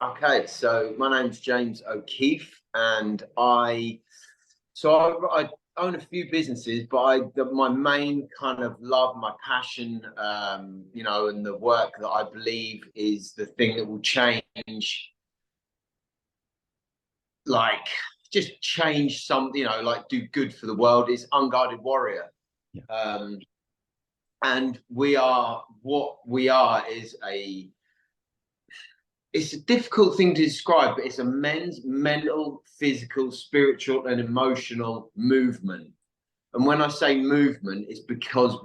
Okay, so my name's James O'Keefe, and I own a few businesses, but my main kind of love, my passion, and the work that I believe is the thing that will change, like just change something, like do good for the world is Unguarded Warrior. Yeah. And what we are is it's a difficult thing to describe, but it's a men's mental, physical, spiritual, and emotional movement. And when I say movement, it's because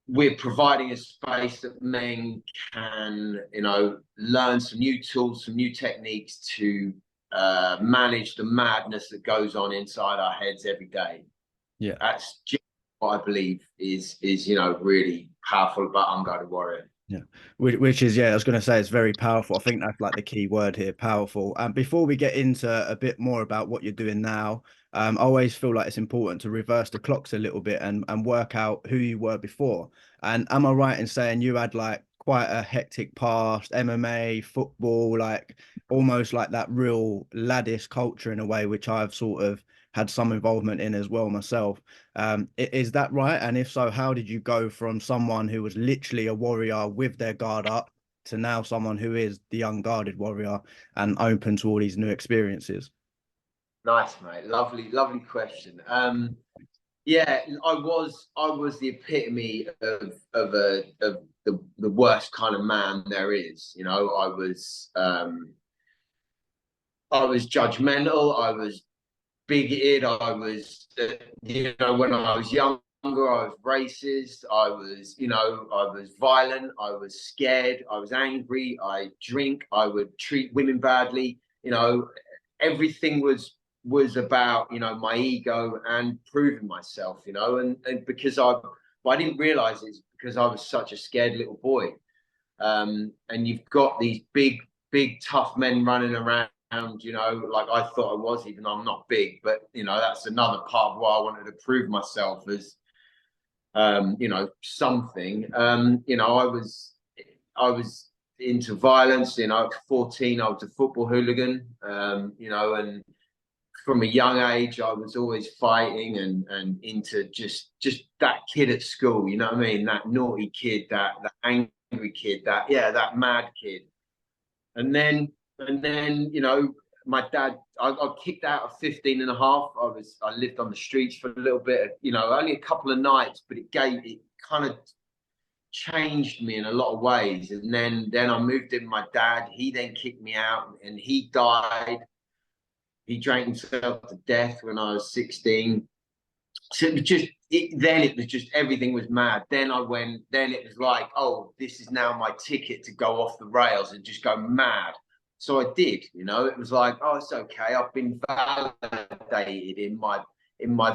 we're providing a space that men can, learn some new tools, some new techniques to manage the madness that goes on inside our heads every day. Yeah. That's just what I believe is really powerful about Unguarded Warrior. Yeah, which is, yeah, I was going to say it's very powerful. I think that's like the key word here, powerful. And before we get into a bit more about what you're doing now, I always feel like it's important to reverse the clocks a little bit and work out who you were before. And am I right in saying you had like quite a hectic past, MMA, football, like almost like that real laddish culture in a way, which I've sort of had some involvement in as well myself. Is that right? And if so, how did you go from someone who was literally a warrior with their guard up to now someone who is the unguarded warrior and open to all these new experiences? Nice, mate. Lovely, lovely question. Yeah, I was the epitome of the worst kind of man there is. I was judgmental. I was bigoted. When I was younger, I was racist. I was violent. I was scared. I was angry. I drink. I would treat women badly. Everything was about my ego and proving myself. And because I didn't realize it's because I was such a scared little boy. And you've got these big tough men running around, like I thought I was, even though I'm not big. But that's another part of why I wanted to prove myself as something. I was into violence. At 14, I was a football hooligan. And from a young age, I was always fighting and into just that kid at school. You know what I mean? That naughty kid, that angry kid, that mad kid. And then my dad, I got kicked out of 15 and a half. I lived on the streets for a little bit, only a couple of nights, but it kind of changed me in a lot of ways. And then I moved in with my dad. He then kicked me out and he died. He drank himself to death when I was 16. So it was just everything was mad. Then it was like, oh, this is now my ticket to go off the rails and just go mad. So I did. It was like, oh, it's okay. I've been validated in my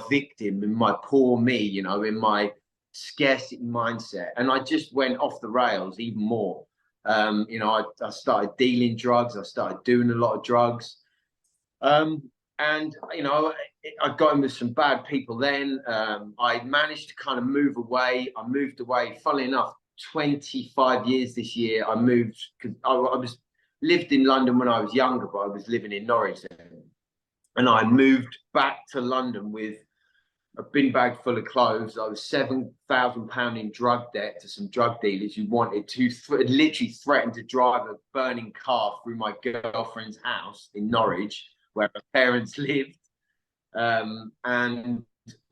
victim, in my poor me, in my scarcity mindset. And I just went off the rails even more. I started dealing drugs. I started doing a lot of drugs. And I got in with some bad people then. I managed to kind of move away. I moved away, funnily enough, 25 years this year. I moved because I lived in London when I was younger, but I was living in Norwich then. And I moved back to London with a bin bag full of clothes. I was £7,000 in drug debt to some drug dealers who wanted to literally threatened to drive a burning car through my girlfriend's house in Norwich, where her parents lived. And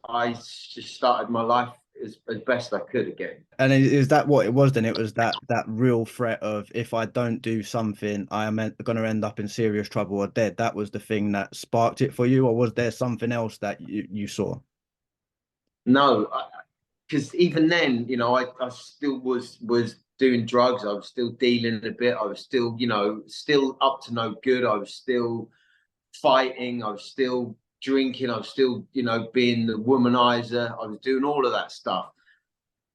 I just started my life as best I could again. And is that what it was then? It was that real threat of if I don't do something, I am going to end up in serious trouble or dead. That was the thing that sparked it for you, or was there something else that you saw? No, because even then, I still was doing drugs. I was still dealing a bit. I was still, still up to no good. I was still fighting. I was still drinking. I was still, being the womanizer. I was doing all of that stuff.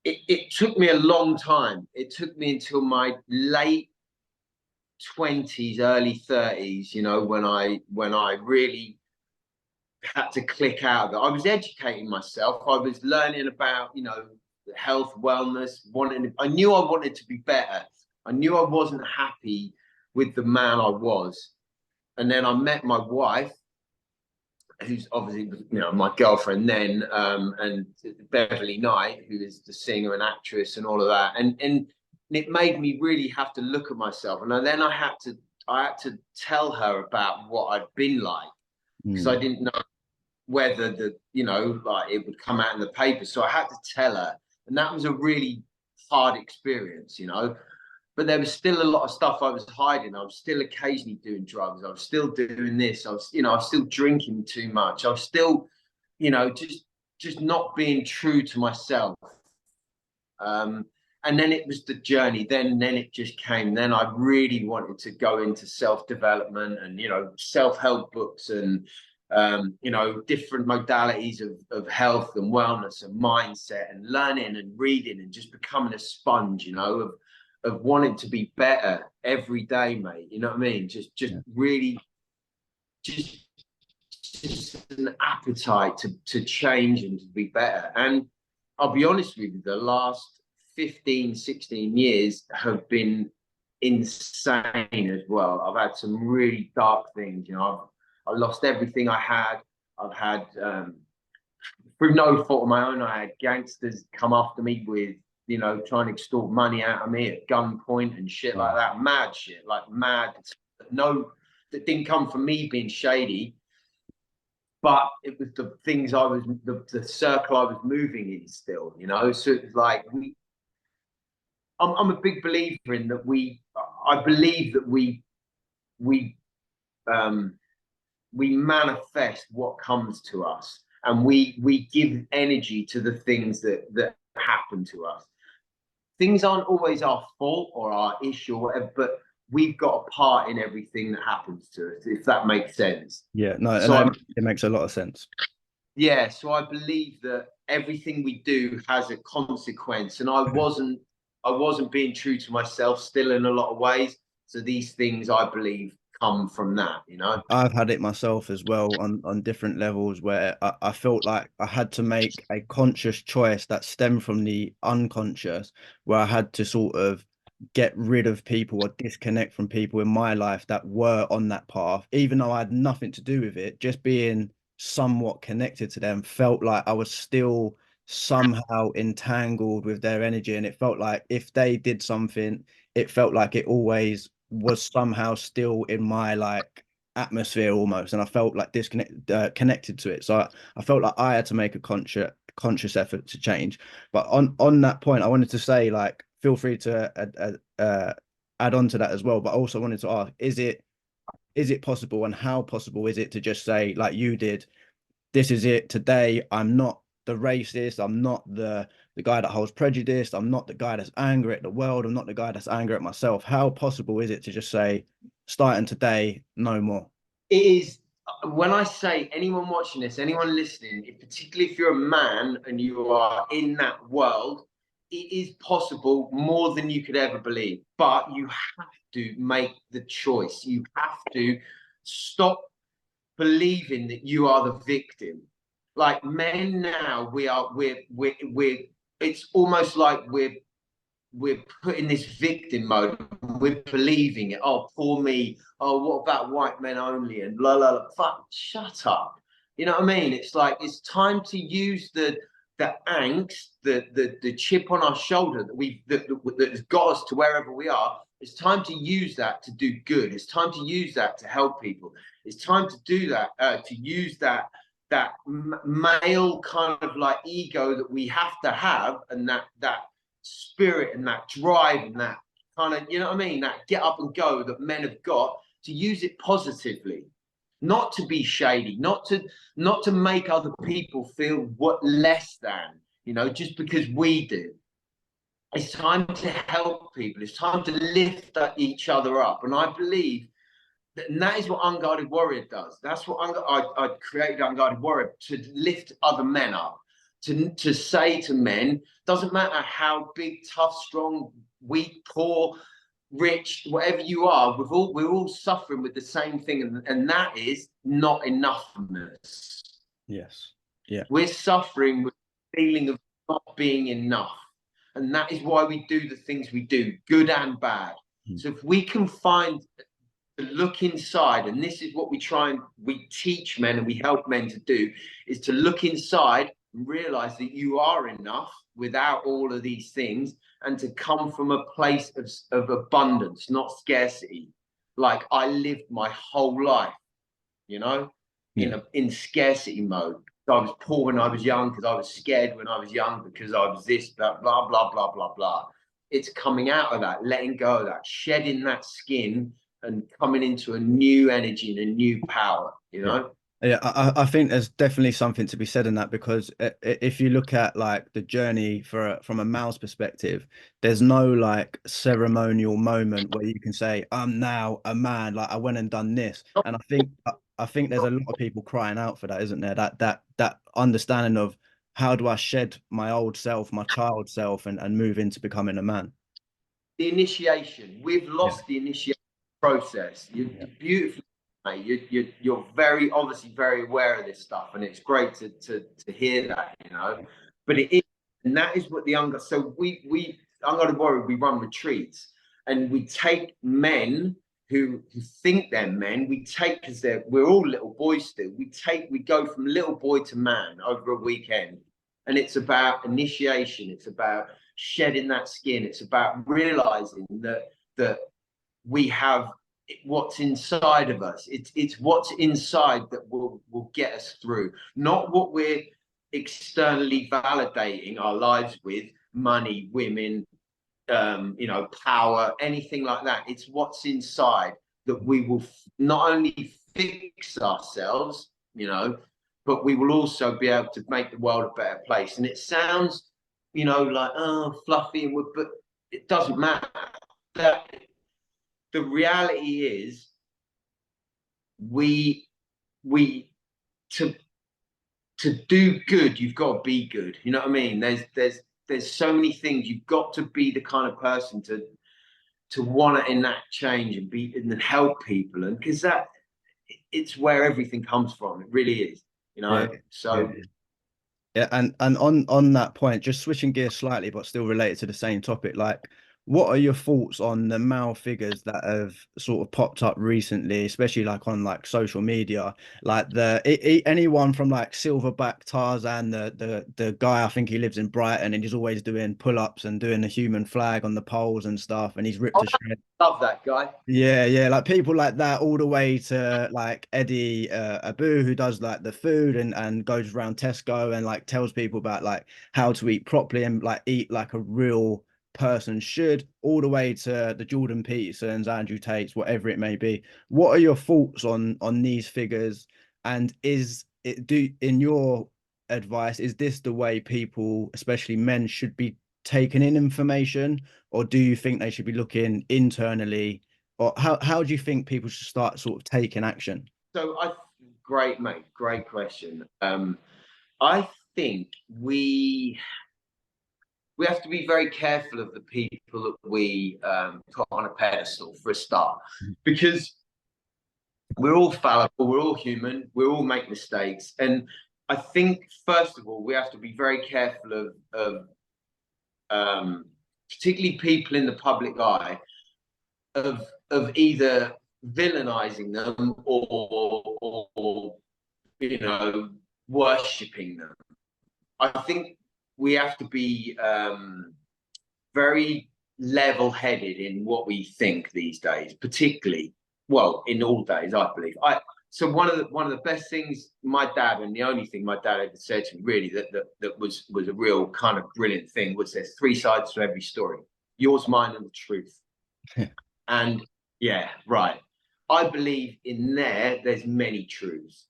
It took me a long time. It took me until my late 20s, early 30s, when I really had to click out of it. I was educating myself. I was learning about, health, wellness, I knew I wanted to be better. I knew I wasn't happy with the man I was. And then I met my wife, who's obviously, you know, my girlfriend then, and Beverly Knight, who is the singer and actress and all of that. And it made me really have to look at myself. And then I had to tell her about what I'd been like, because I didn't know whether you know, like it would come out in the paper. So I had to tell her. And that was a really hard experience, you know. But there was still a lot of stuff I was hiding. I was still occasionally doing drugs. I was still doing this. I was still drinking too much. I was still, you know, just not being true to myself. And then it was the journey. Then it just came. Then I really wanted to go into self-development and, you know, self-help books and, you know, different modalities of health and wellness and mindset and learning and reading and just becoming a sponge, you know, of wanting to be better every day, mate. You know what I mean? Just really, just an appetite to change and to be better. And I'll be honest with you, the last 15, 16 years have been insane as well. I've had some really dark things, you know. I lost everything I had. I've had, through no fault of my own, I had gangsters come after me with, you know, trying to extort money out of me at gunpoint and shit like that. Mad shit, like mad. No, that didn't come from me being shady, but it was the things I was, the circle I was moving in still, you know. So it was like, I'm a big believer in that I believe that we manifest what comes to us, and we give energy to the things that happen to us. Things aren't always our fault or our issue or whatever, but we've got a part in everything that happens to us, if that makes sense. Yeah, no, so it makes a lot of sense. Yeah, so I believe that everything we do has a consequence, and I wasn't being true to myself still in a lot of ways. So these things, I believe, come from that, you know. I've had it myself as well on different levels where I felt like I had to make a conscious choice that stemmed from the unconscious, where I had to sort of get rid of people or disconnect from people in my life that were on that path, even though I had nothing to do with it. Just being somewhat connected to them felt like I was still somehow entangled with their energy, and it felt like if they did something, it felt like it always was somehow still in my like atmosphere almost, and I felt like connected to it. So I felt like I had to make a conscious effort to change. But on that point, I wanted to say, like, feel free to add on to that as well. But I also wanted to ask, is it possible, and how possible is it to just say, like you did, this is it today, I'm not the racist, I'm not the guy that holds prejudice, I'm not the guy that's angry at the world, I'm not the guy that's angry at myself. How possible is it to just say, starting today, no more? It is. When I say anyone watching this, anyone listening, particularly if you're a man and you are in that world, it is possible more than you could ever believe. But you have to make the choice. You have to stop believing that you are the victim. Like men now, we're it's almost like we're put in this victim mode. We're believing it. Oh, poor me. Oh, what about white men only? And blah blah blah. Fuck, shut up. You know what I mean? It's like it's time to use the angst, the chip on our shoulder that's got us to wherever we are. It's time to use that to do good. It's time to use that to help people. It's time to do that, to use that male kind of like ego that we have to have, and that spirit and that drive and that kind of, you know what I mean, that get up and go that men have got, to use it positively, not to be shady, not to make other people feel what less than, you know, just because we do. It's time to help people. It's time to lift each other up. And I believe that is what Unguarded Warrior does. That's what I created Unguarded Warrior, to lift other men up, to say to men, doesn't matter how big, tough, strong, weak, poor, rich, whatever you are, we're all suffering with the same thing, and that is not enoughness. Yes. Yeah. We're suffering with the feeling of not being enough. And that is why we do the things we do, good and bad. So if we can find to look inside, and this is what we teach men and we help men to do, is to look inside and realize that you are enough without all of these things, and to come from a place of abundance, not scarcity. Like I lived my whole life, you know, in scarcity mode. I was poor when I was young because I was scared when I was young because I was this, blah, blah, blah, blah, blah, blah. It's coming out of that, letting go of that, shedding that skin and coming into a new energy and a new power, you know? Yeah, I think there's definitely something to be said in that, because if you look at like the journey from a male's perspective, there's no like ceremonial moment where you can say, I'm now a man, like I went and done this. And I think there's a lot of people crying out for that, isn't there? That understanding of how do I shed my old self, my child self, and move into becoming a man. The initiation, we've lost the initiation process. You're beautifully, mate. You're very obviously very aware of this stuff, and it's great to hear that, you know. But it is, and that is what the so we Unguarded Warrior, we run retreats, and we take men who think they're men. We take, because we're all little boys still. We go from little boy to man over a weekend, and it's about initiation. It's about shedding that skin. It's about realizing that we have what's inside of us. It's what's inside that will get us through, not what we're externally validating our lives with, money, women, you know, power, anything like that. It's what's inside that we will not only fix ourselves, you know, but we will also be able to make the world a better place. And it sounds, you know, like, oh, fluffy, but it doesn't matter. That the reality is, we to do good, you've got to be good. You know what I mean? There's so many things. You've got to be the kind of person to want to enact change and be and help people, and because it's where everything comes from. It really is, you know. So Yeah, and on that point, just switching gears slightly, but still related to the same topic, like what are your thoughts on the male figures that have sort of popped up recently, especially like on like social media, like anyone from like Silverback Tarzan, the guy, I think he lives in Brighton and he's always doing pull-ups and doing the human flag on the poles and stuff, and he's ripped to shreds. Love that guy. Yeah, like people like that, all the way to like Eddie Abu, who does like the food and goes around Tesco and like tells people about like how to eat properly and like eat like a real person should, all the way to the Jordan Petersons, Andrew Tates, whatever it may be. What are your thoughts on these figures? And in your advice, is this the way people, especially men, should be taking in information, or do you think they should be looking internally? Or how do you think people should start sort of taking action? So great, mate, great question. I think we have to be very careful of the people that we put on a pedestal for a start, because we're all fallible, we're all human, we all make mistakes, and I think first of all we have to be very careful of particularly people in the public eye, of either villainizing them or you know, worshipping them. I think we have to be very level-headed in what we think these days, particularly, well, in all days, I believe. So one of the best things my dad, and the only thing my dad ever said to me, really, that was a real kind of brilliant thing, was there's three sides to every story: yours, mine, and the truth. And yeah, right. I believe in there's many truths.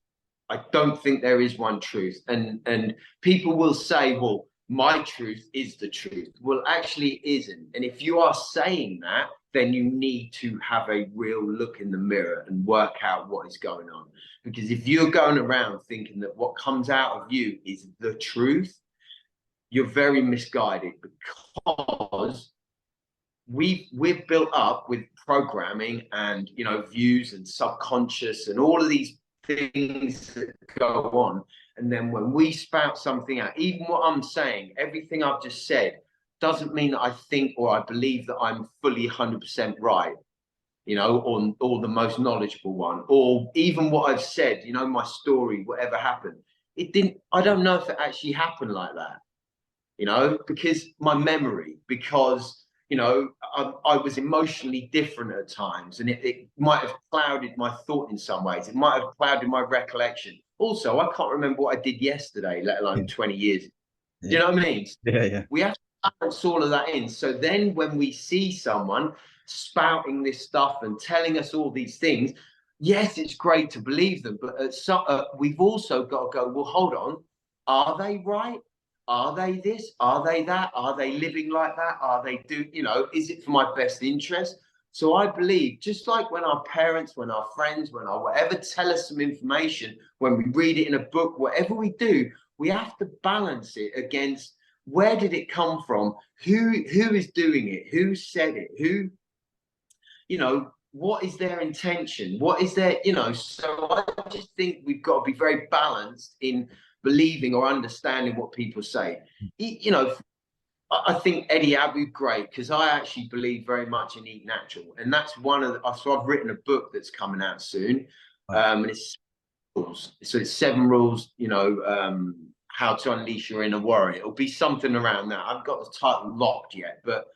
I don't think there is one truth. And people will say, well, my truth is the truth. Well, actually it isn't. And if you are saying that, then you need to have a real look in the mirror and work out what is going on. Because if you're going around thinking that what comes out of you is the truth, you're very misguided, because we're built up with programming and, you know, views and subconscious and all of these things that go on. And then when we spout something out, even what I'm saying, everything I've just said, doesn't mean that I think or I believe that I'm fully 100% right, you know, or the most knowledgeable one, or even what I've said, you know, my story, whatever happened. It didn't, I don't know if it actually happened like that, you know, because my memory, because, you know, I was emotionally different at times, and it might have clouded my thought in some ways. It might have clouded my recollection. Also, I can't remember what I did yesterday, let alone 20 years. Do Yeah, you know what I mean? yeah, yeah. We have to balance all of that in. So then when we see someone spouting this stuff and telling us all these things, yes, it's great to believe them, but we've also got to go, well, hold on, are they right? Are they this? Are they that? Are they living like that? Are they you know, is it for my best interest? So I believe, just like when our parents, when our friends, when our whatever tell us some information, when we read it in a book, whatever we do, we have to balance it against, where did it come from? Who is doing it? Who said it? Who, you know, what is their intention? What is their, you know, so I just think we've got to be very balanced in believing or understanding what people say. You know, I think Eddie Abu, great, because I actually believe very much in eat natural. And that's one of the, so I've written a book that's coming out soon. Right. And it's rules. So it's 7 rules, you know, how to unleash your inner warrior. It'll be something around that. I've got the title locked yet, but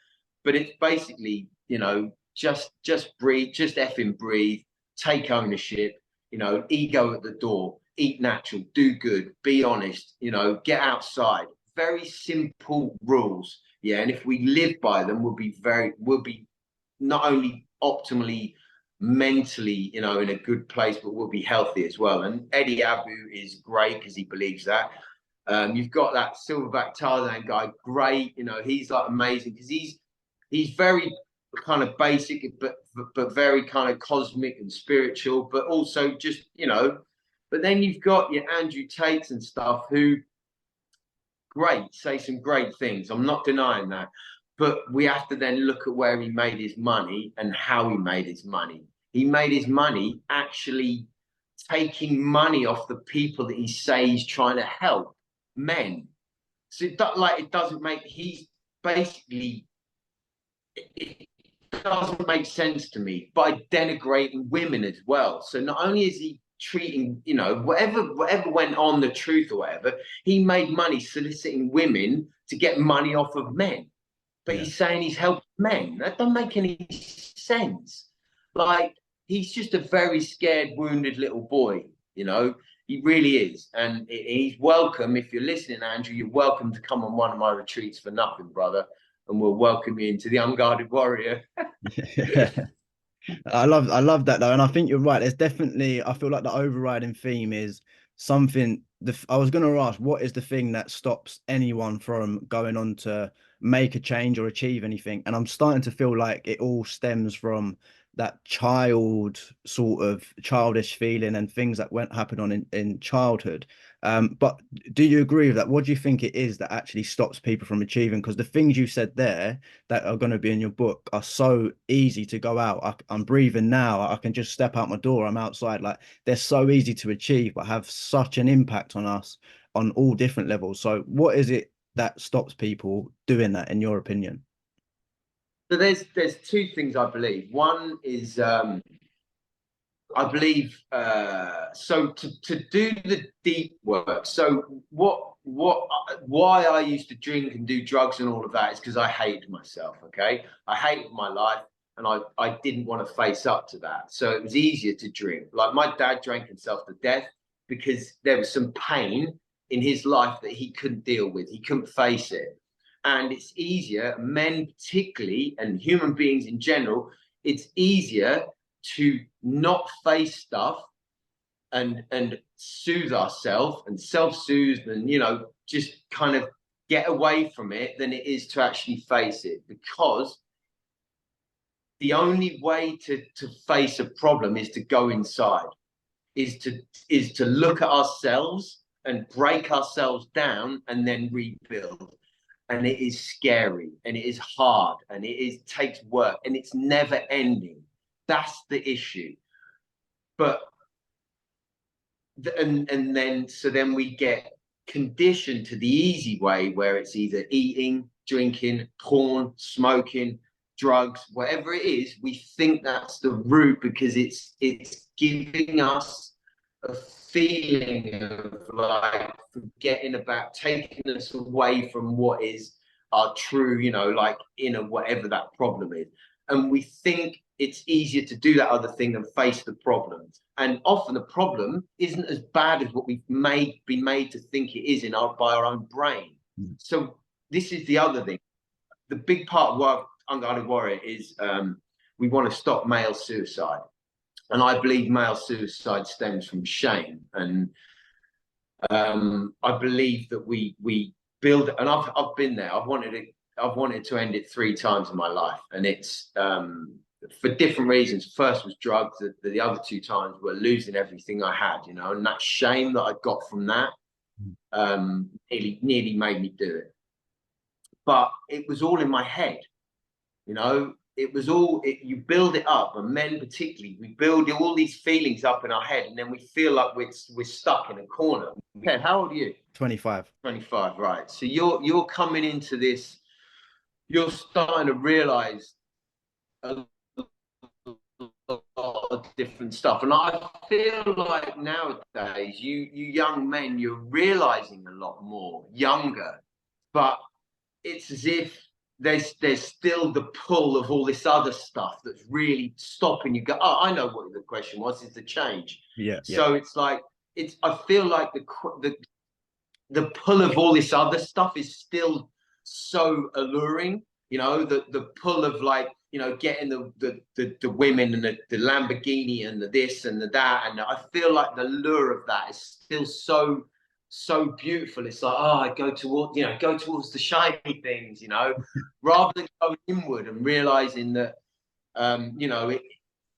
it's basically, you know, just breathe, just effing breathe, take ownership, you know, ego at the door, eat natural, do good, be honest, you know, get outside. Very simple rules. Yeah. And if we live by them, we'll be not only optimally mentally, you know, in a good place, but we'll be healthy as well. And Eddie Abu is great because he believes that. You've got that Silverback Tarzan guy, great. You know, he's like amazing because he's very kind of basic, but very kind of cosmic and spiritual, but also just, you know. But then you've got your Andrew Tates and stuff who, great, say some great things. I'm not denying that. But we have to then look at where he made his money and how he made his money. He made his money actually taking money off the people that he says he's trying to help, men. So it doesn't make, he's basically, it doesn't make sense to me by denigrating women as well. So not only is he treating, you know, whatever went on, the truth or whatever, he made money soliciting women to get money off of men. But Yeah. he's saying he's helped men. That doesn't make any sense. Like, he's just a very scared, wounded little boy, you know. He really is. And he's welcome. If you're listening, Andrew, you're welcome to come on one of my retreats for nothing, brother. And we'll welcome you into the Unguarded Warrior. Yeah. I love that though, and I think you're right. There's definitely, I feel like the overriding theme is something. I was going to ask, what is the thing that stops anyone from going on to make a change or achieve anything? And I'm starting to feel like it all stems from that childish feeling and things that went happen on in childhood. But do you agree with that? What do you think it is that actually stops people from achieving? Because the things you said there that are going to be in your book are so easy to go out. I'm breathing now. I can just step out my door. I'm outside. Like, they're so easy to achieve, but have such an impact on us on all different levels. So what is it that stops people doing that, in your opinion? So there's 2 things I believe. One is I believe so to do the deep work. So why I used to drink and do drugs and all of that is because I hated myself. Okay, I hated my life, and I didn't want to face up to that. So it was easier to drink. Like, my dad drank himself to death because there was some pain in his life that he couldn't deal with. He couldn't face it. And it's easier, men particularly, and human beings in general, it's easier to not face stuff and soothe ourselves and self-soothe, and, you know, just kind of get away from it, than it is to actually face it. Because the only way to face a problem is to go inside, is to look at ourselves and break ourselves down and then rebuild. And it is scary, and it is hard, and takes work, and it's never ending. That's the issue. But then we get conditioned to the easy way, where it's either eating, drinking, porn, smoking, drugs, whatever it is, we think that's the route because it's giving us a feeling of like forgetting about, taking us away from what is our true, you know, like inner whatever that problem is. And we think it's easier to do that other thing than face the problem. And often the problem isn't as bad as what we've been made to think it is by our own brain. So this is the other thing. The big part of what Unguarded Warrior is, we want to stop male suicide. And I believe male suicide stems from shame. And I believe that we build, and I've been there. I've wanted to end it 3 times in my life, and it's for different reasons. First was drugs. The other 2 times were losing everything I had, you know, and that shame that I got from that nearly made me do it. But it was all in my head, you know. It was all, you build it up, and men particularly, we build all these feelings up in our head, and then we feel like we're stuck in a corner. Okay, how old are you? 25. 25, right. So you're coming into this, you're starting to realize a lot of different stuff. And I feel like nowadays, you young men, you're realizing a lot more, younger, but it's as if there's still the pull of all this other stuff that's really stopping you. Go, oh, I know what the question was. Is the change? Yeah. So it's like I feel like the pull of all this other stuff is still so alluring. You know, the pull of, like, you know, getting the women and the Lamborghini and the this and the that, and I feel like the lure of that is still so beautiful. It's like, oh, I go towards the shiny things, you know, rather than going inward and realizing that, you know,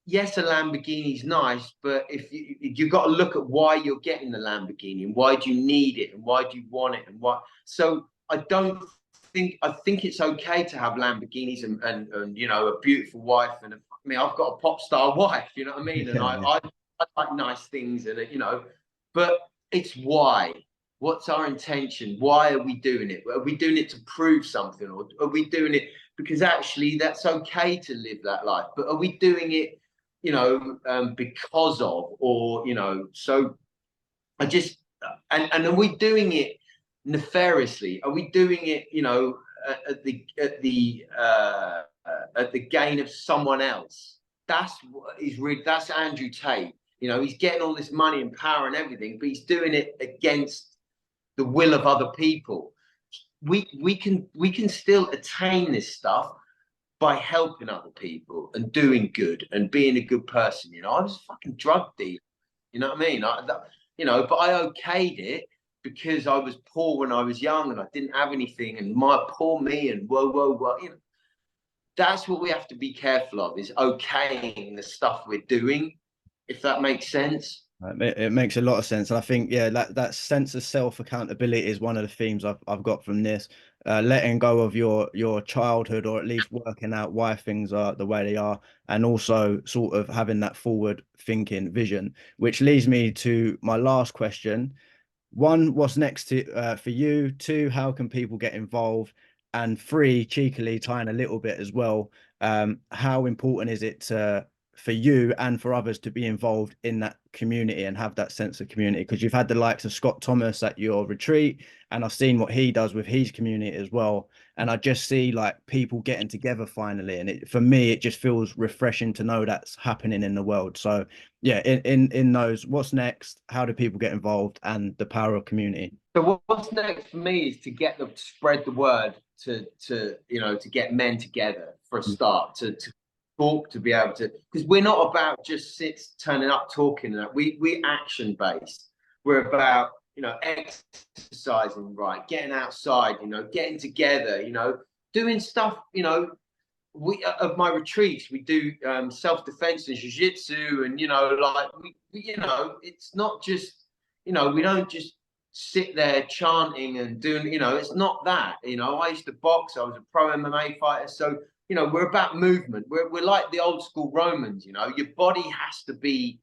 yes, a Lamborghini's nice, but if you've got to look at why you're getting the Lamborghini and why do you need it and why do you want it and what. So I think it's okay to have Lamborghinis and you know, a beautiful wife, and I mean, I've got a pop star wife, you know what I mean, and I like nice things, and you know, but it's why. What's our intention? Why are we doing it? Are we doing it to prove something, or are we doing it because actually that's okay to live that life? But are we doing it, you know, because of, or, you know? So I just, and are we doing it nefariously? Are we doing it, you know, at the gain of someone else? That's Andrew Tate. You know, he's getting all this money and power and everything, but he's doing it against the will of other people. We can still attain this stuff by helping other people and doing good and being a good person. You know, I was a fucking drug dealer. You know what I mean? You know, but I okayed it because I was poor when I was young and I didn't have anything, and my poor me, and whoa. You know, that's what we have to be careful of, is okaying the stuff we're doing, if that makes sense. It makes a lot of sense, and I think, yeah, that sense of self accountability is one of the themes I've got from this. Letting go of your childhood, or at least working out why things are the way they are, and also sort of having that forward thinking vision, which leads me to my last question. 1, what's next for you? 2, how can people get involved? And 3, cheekily tying a little bit as well, how important is it for you and for others to be involved in that community and have that sense of community? Because you've had the likes of Scott Thomas at your retreat, and I've seen what he does with his community as well. And I just see like people getting together finally. And for me, it just feels refreshing to know that's happening in the world. So yeah, in those, what's next? How do people get involved, and the power of community? So what's next for me is to get them to spread the word, to you know, to get men together for a start, to talk, to be able to, because we're not about just turning up talking, that we action based. We're about, you know, exercising, right, getting outside, you know, getting together, you know, doing stuff, you know. We of my retreats, we do self-defense and jiu-jitsu, and you know, like we you know, it's not just, you know, we don't just sit there chanting and doing, you know, it's not that. You know, I used to box, I was a pro MMA fighter, so you know, we're about movement. We're like the old school Romans. You know, your body has to be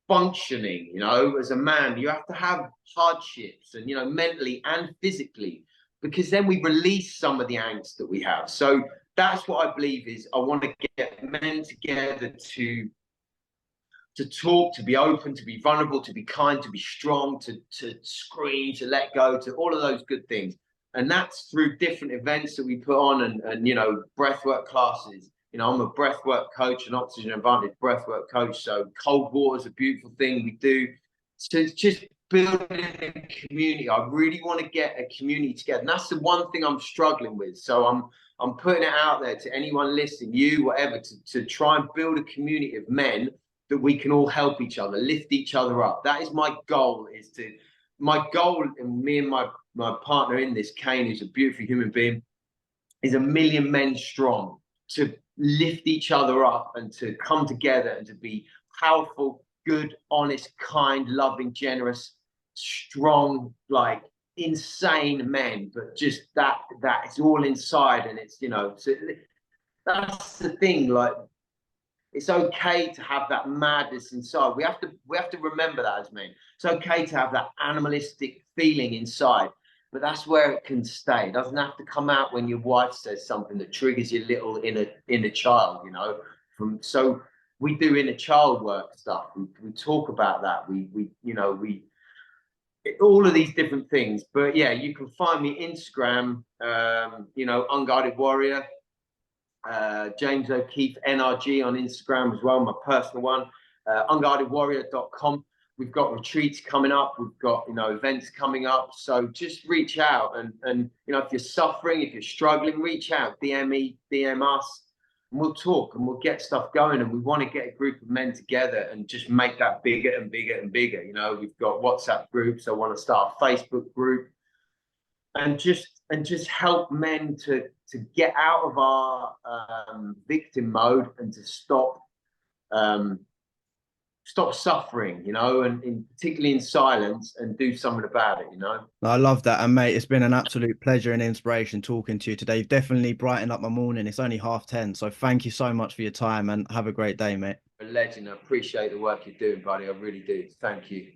functioning. You know, as a man, you have to have hardships, and you know, mentally and physically. because then we release some of the angst that we have. So that's what I believe is I want to get men together to talk, to be open, to be vulnerable, to be kind, to be strong, to scream, to let go, to all of those good things. And that's through different events that we put on and you know, breathwork classes. You know, I'm a breathwork coach, an oxygen advantage breathwork coach. So cold water is a beautiful thing we do. So it's just building a community. I really want to get a community together. And that's the one thing I'm struggling with. So I'm putting it out there to anyone listening, you, whatever, to try and build a community of men that we can all help each other, lift each other up. That is my goal, and me and my partner in this, Kane, who's a beautiful human being, is 1 million men strong, to lift each other up and to come together and to be powerful, good, honest, kind, loving, generous, strong, like insane men. But just that it's all inside, and it's, you know, so that's the thing, like, it's okay to have that madness inside. We have to remember that as men. It's okay to have that animalistic feeling inside, but that's where it can stay. It doesn't have to come out when your wife says something that triggers your little inner child, you know. So we do inner child work stuff. We talk about that. We you know, all of these different things. But yeah, you can find me Instagram, you know, Unguarded Warrior. James O'Keefe NRG on Instagram as well, my personal one. Unguardedwarrior.com. We've got retreats coming up, we've got, you know, events coming up. So just reach out, and you know, if you're suffering, if you're struggling, reach out, DM me, DM us, and we'll talk and we'll get stuff going. And we want to get a group of men together and just make that bigger and bigger and bigger. You know, we've got WhatsApp groups. I want to start a Facebook group, and just help men to get out of our victim mode and to stop suffering, you know, and particularly in silence, and do something about it, you know. I love that. And mate, it's been an absolute pleasure and inspiration talking to you today. You've definitely brightened up my morning. It's only 10:30, so thank you so much for your time, and have a great day, mate. A legend. I appreciate the work you're doing, buddy. I really do. Thank you.